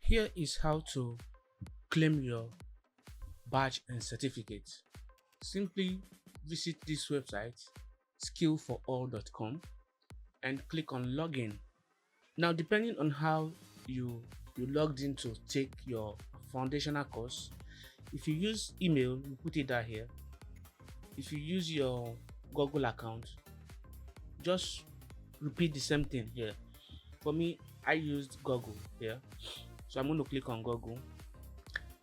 Here is how to claim your badge and certificate. Simply visit this website skillforall.com and click on login. Now, depending on how you logged in to take your foundational course, if you use email, you put it down here. If you use your Google account, just repeat the same thing here. For me, I used Google here, so I'm going to click on Google.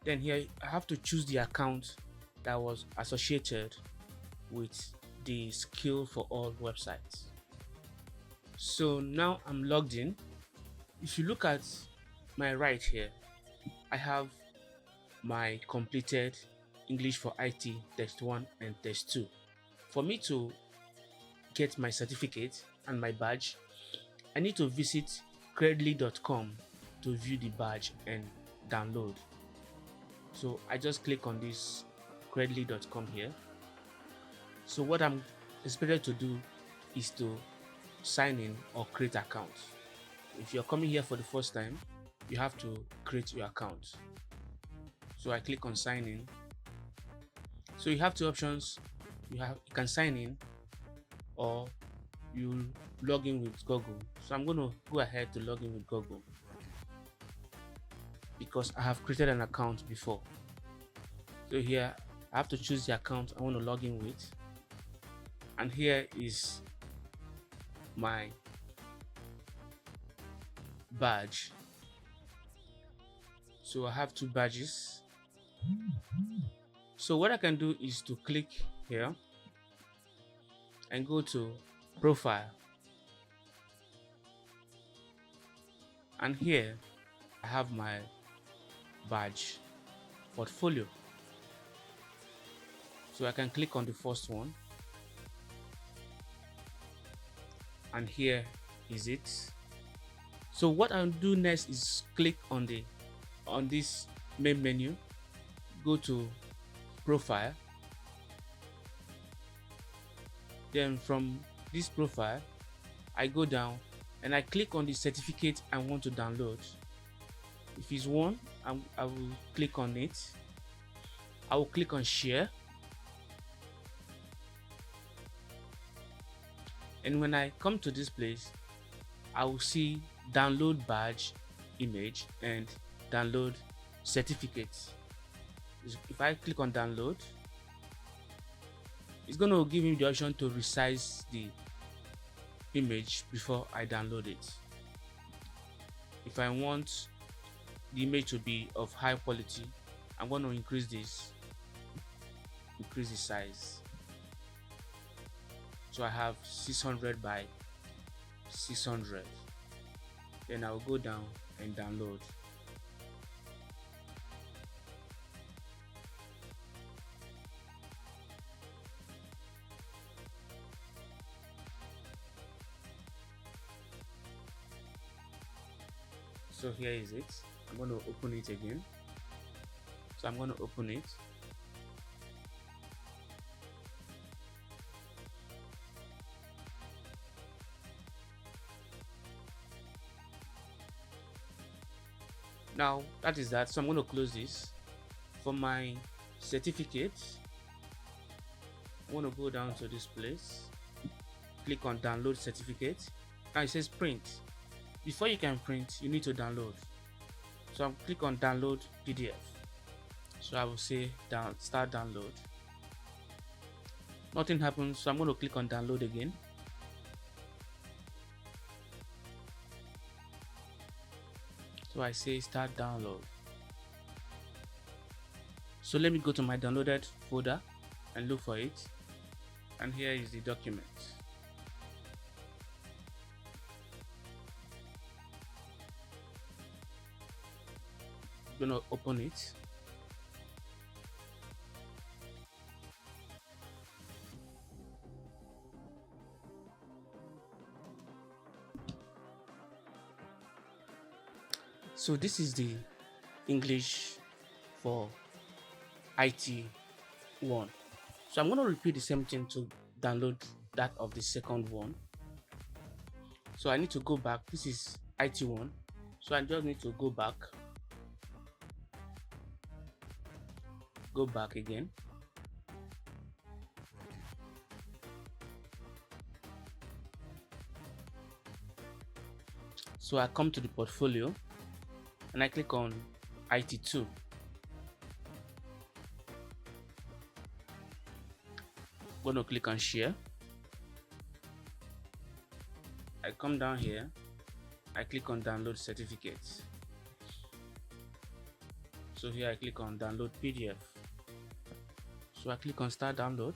Then here I have to choose the account that was associated with the Skill for All website. So now I'm logged in. If you look at my right here, I have my completed English for IT test 1 and test 2. For me to get my certificate and my badge, I need to visit credly.com to view the badge and download. So I just click on this credly.com here. So what I'm expected to do is to sign in or create account. If you're coming here for the first time, you have to create your account. So I click on sign in. So you have two options. You can sign in or you log in with Google. So I'm going to go ahead to log in with Google because I have created an account before. So here I have to choose the account I want to log in with, and here is my badge. So I have two badges. So what I can do is to click here and go to profile, and here I have my badge portfolio. So I can click on the first one, and here is it. So what I'll do next is click on this main menu, go to profile. Then from this profile, I go down and I click on the certificate I want to download. If it's one, I will click on it. I will click on share. And when I come to this place, I will see download badge image and download certificates. If I click on download, it's going to give me the option to resize the image before I download it. If I want the image to be of high quality, I'm going to increase the size. So I have 600 by 600. Then I'll go down and download. So here is it. I'm going to open it again. So I'm going to open it. Now that is that. So I'm going to close this. For my certificate, I want to go down to this place, click on download certificate. Now it says print. Before you can print, you need to download. So I'll click on download PDF. So I will say start download. Nothing happens, so I'm going to click on download again. So I say start download. So let me go to my downloaded folder and look for it. And here is the document. I'm going to open it. So this is the English for IT 1. So I'm going to repeat the same thing to download that of the second one. So I need to go back. This is IT 1. So I just need to go back go back again. So I come to the portfolio and I click on IT2. I'm going to click on share. I come down here, I click on download certificates. So here I click on download PDF. So I click on start download.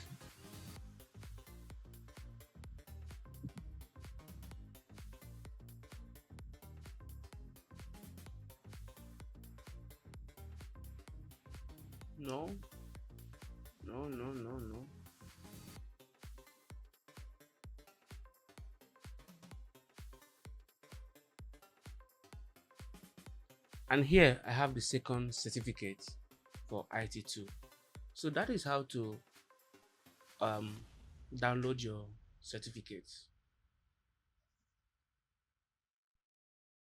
No. And here I have the second certificate for IT2. So that is how to download your certificates.